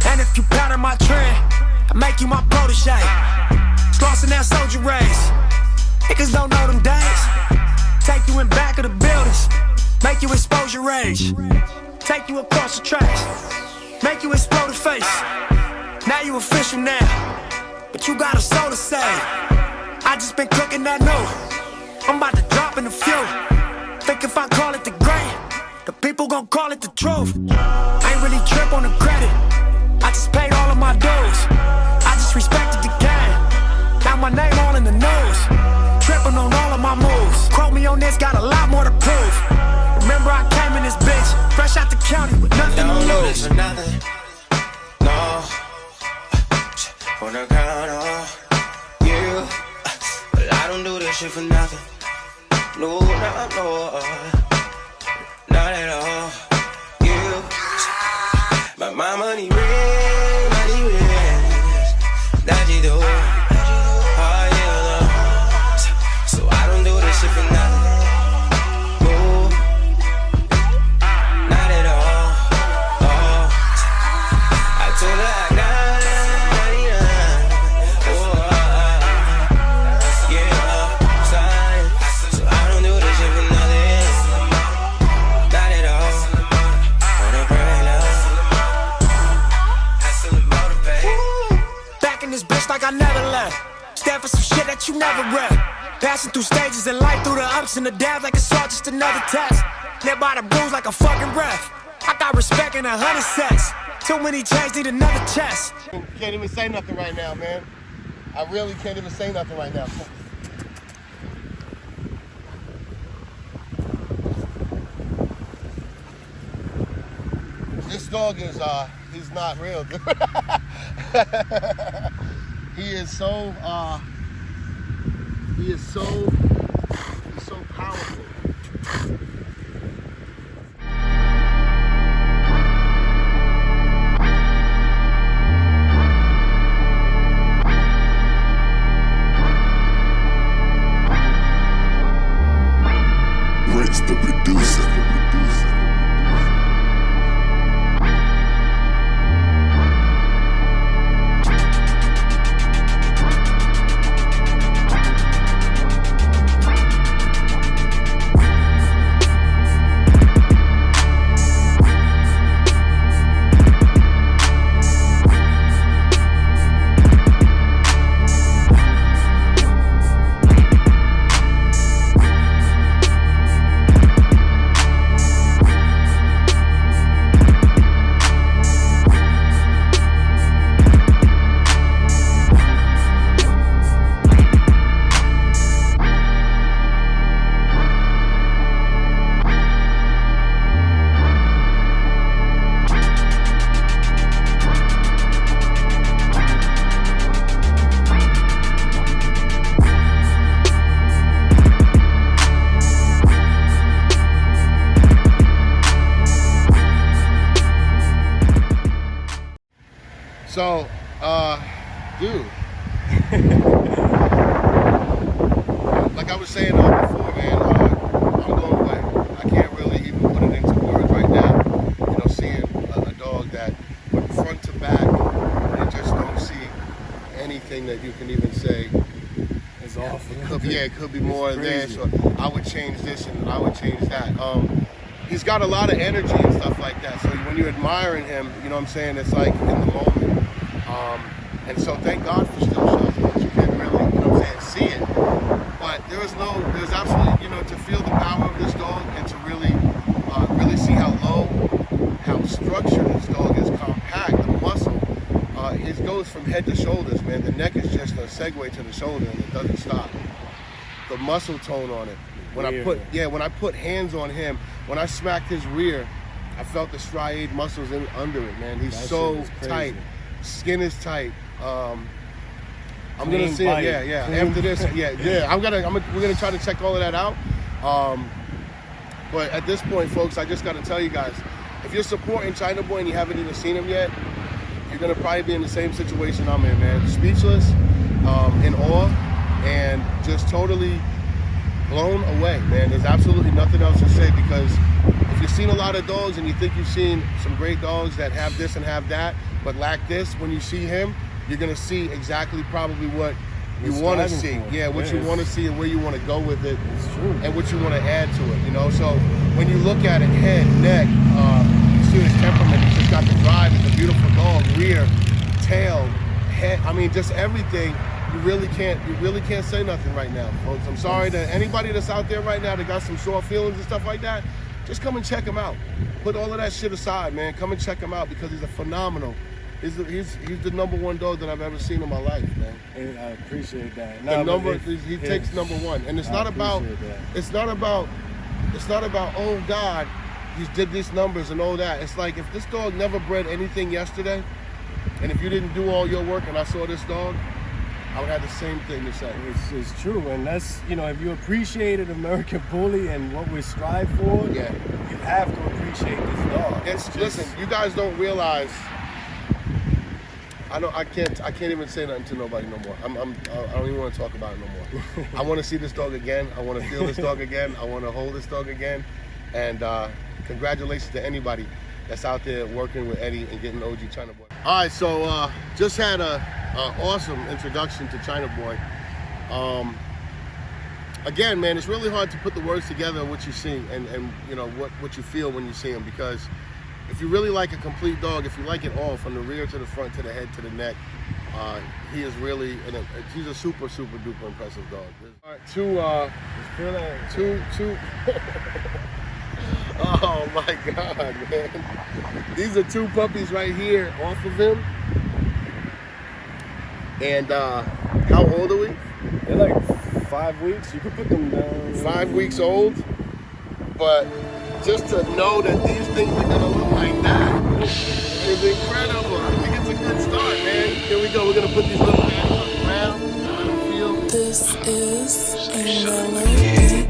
And if you pattern my trend, I make you my protege. Slossin' that soldier race, niggas don't know them days. Take you in back of the buildings, make you expose your rage. Take you across the tracks, make you explode the face. Now you official now, but you got a soul to save. I just been cooking that new, I'm about to drop in a few. Think if I call it the great, the people gon' call it the truth. I ain't really trip on the credit, I just paid all of my dues. I just respected the game, now my name all in the news. Tripping on all of my moves, quote me on this, got a lot more to prove. Remember I came in this bitch, fresh out the county with nothing to lose. For nothing, no. Wanna count on you, but I don't do this shit for nothing. No, no, not at all. You, but my money real, that you do. Oh yeah, so I don't do this shit for nothing. Like I never left, stand for some shit that you never read. Passing through stages in life, through the ups and the downs, like it's all just another test. Live by the rules like a fucking ref. I got respect in 100 sets. Too many chains need another chest. Can't even say nothing right now, man. I really can't even say nothing right now. This dog is, he's not real. He's so powerful. Rich the producer. So, dude. Like I was saying before, man, I'm blown away. I can't really even put it into words right now. You know, seeing a dog that went front to back, and just don't see anything that you can even say It's awful. it could be more of this, or I would change this and I would change that. He's got a lot of energy and stuff like that. So when you're admiring him, you know what I'm saying, it's like in the moment. And so thank God for still shots, because you can't really, you know what I'm saying, see it. But there's absolutely, you know, to feel the power of this dog and to really see how structured this dog is, compact, the muscle. It goes from head to shoulders, man. The neck is just a segue to the shoulder, and it doesn't stop. The muscle tone on it. When I put hands on him, when I smacked his rear, I felt the striate muscles under it, man. He's so tight. Skin is tight. I'm gonna see it. Yeah. After this, yeah. We're gonna try to check all of that out. But at this point, folks, I just gotta tell you guys, if you're supporting China Boy and you haven't even seen him yet, you're gonna probably be in the same situation I'm in, man. Speechless, in awe, and just totally blown away, man. There's absolutely nothing else to say, because if you've seen a lot of dogs and you think you've seen some great dogs that have this and have that, but lack this, when you see him, you're gonna see exactly probably what you want to see. What you want to see and where you want to go with it, and what you want to add to it, you know? So when you look at it, head, neck, you see his temperament, he's just got the drive, it's a beautiful dog, rear, tail, head, I mean, just everything. You really can't say nothing right now, folks. I'm sorry to anybody that's out there right now that got some short feelings and stuff like that. Just come and check him out. Put all of that shit aside, man. Come and check him out, because he's a phenomenal. He's the #1 dog that I've ever seen in my life, man. And I appreciate that. He takes #1, and it's not about oh God, he did these numbers and all that. It's like, if this dog never bred anything yesterday, and if you didn't do all your work and I saw this dog, I would have the same thing to say. It's true, and that's, you know, if you appreciated American Bully and what we strive for, you have to appreciate this dog. Listen, you guys don't realize. I can't even say nothing to nobody no more. I don't even want to talk about it no more. I want to see this dog again. I want to feel this dog again. I want to hold this dog again. And congratulations to anybody that's out there working with Eddie and getting OG China Boy. All right, so just had a awesome introduction to China Boy. Again, man, it's really hard to put the words together of what you see and you know what you feel when you see him, because if you really like a complete dog, if you like it all, from the rear to the front to the head to the neck, he is really he's a super duper impressive dog. All right, two. Oh my God, man! These are 2 puppies right here off of him. And how old are we? They're like 5 weeks. You could put them down. 5 weeks old. But just to know that these things are gonna look like that is incredible. I think it's a good start, man. Here we go. We're gonna put these little guys on the ground. Let them feel. This is a melody.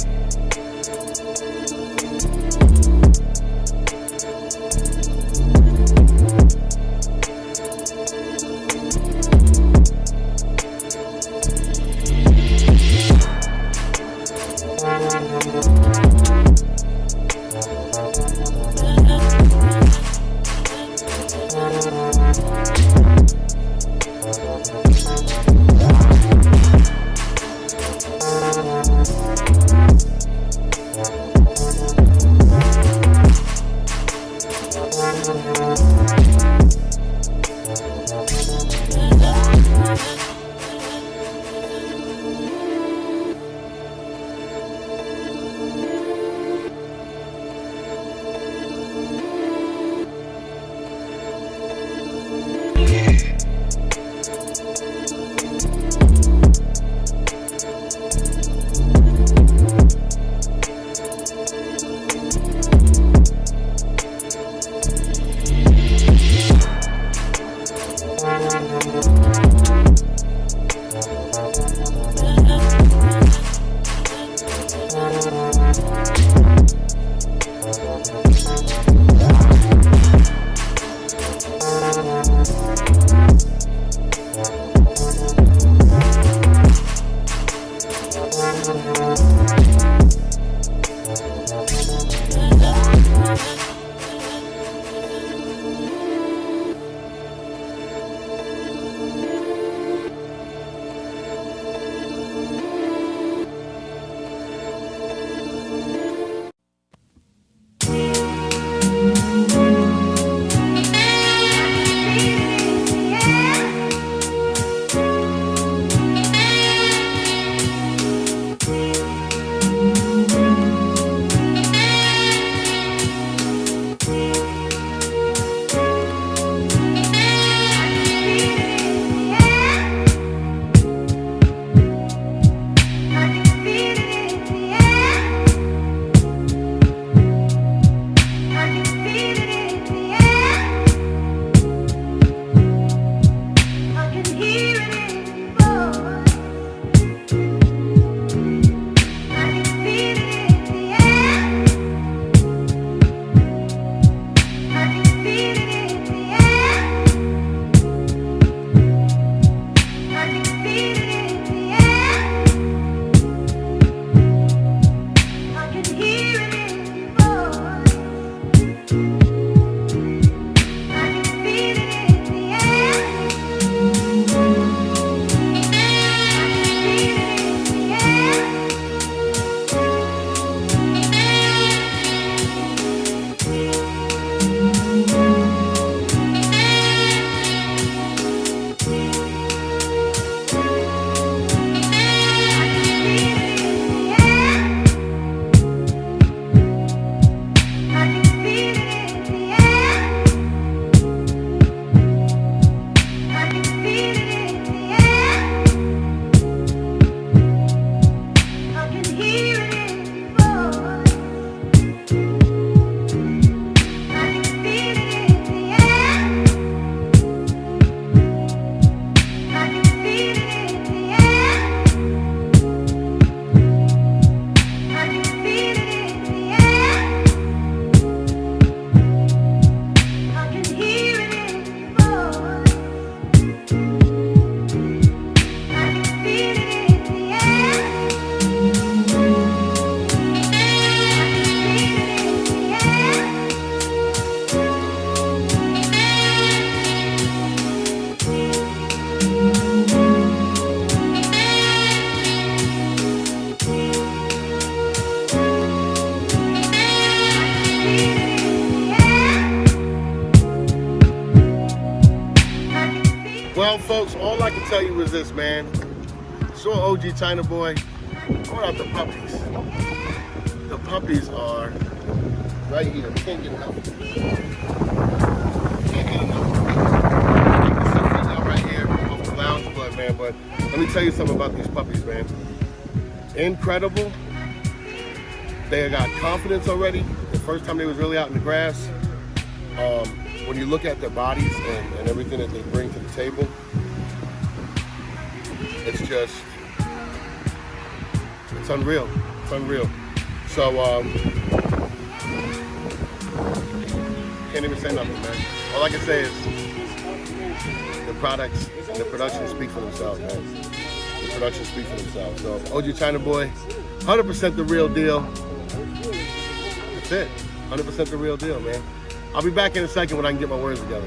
Well, folks, all I can tell you is this, man. Saw OG China Boy. What about the puppies? The puppies are right here. Can't get enough. Can't get enough. Out right here off the lounge blood, man. But let me tell you something about these puppies, man. Incredible. They got confidence already. The first time they was really out in the grass. When you look at their bodies and everything that they bring to the table, it's just, it's unreal. It's unreal. So, can't even say nothing, man. All I can say is the products and the production speak for themselves, man. The production speak for themselves. So, OG China Boy, 100% the real deal. That's it. 100% the real deal, man. I'll be back in a second when I can get my words together.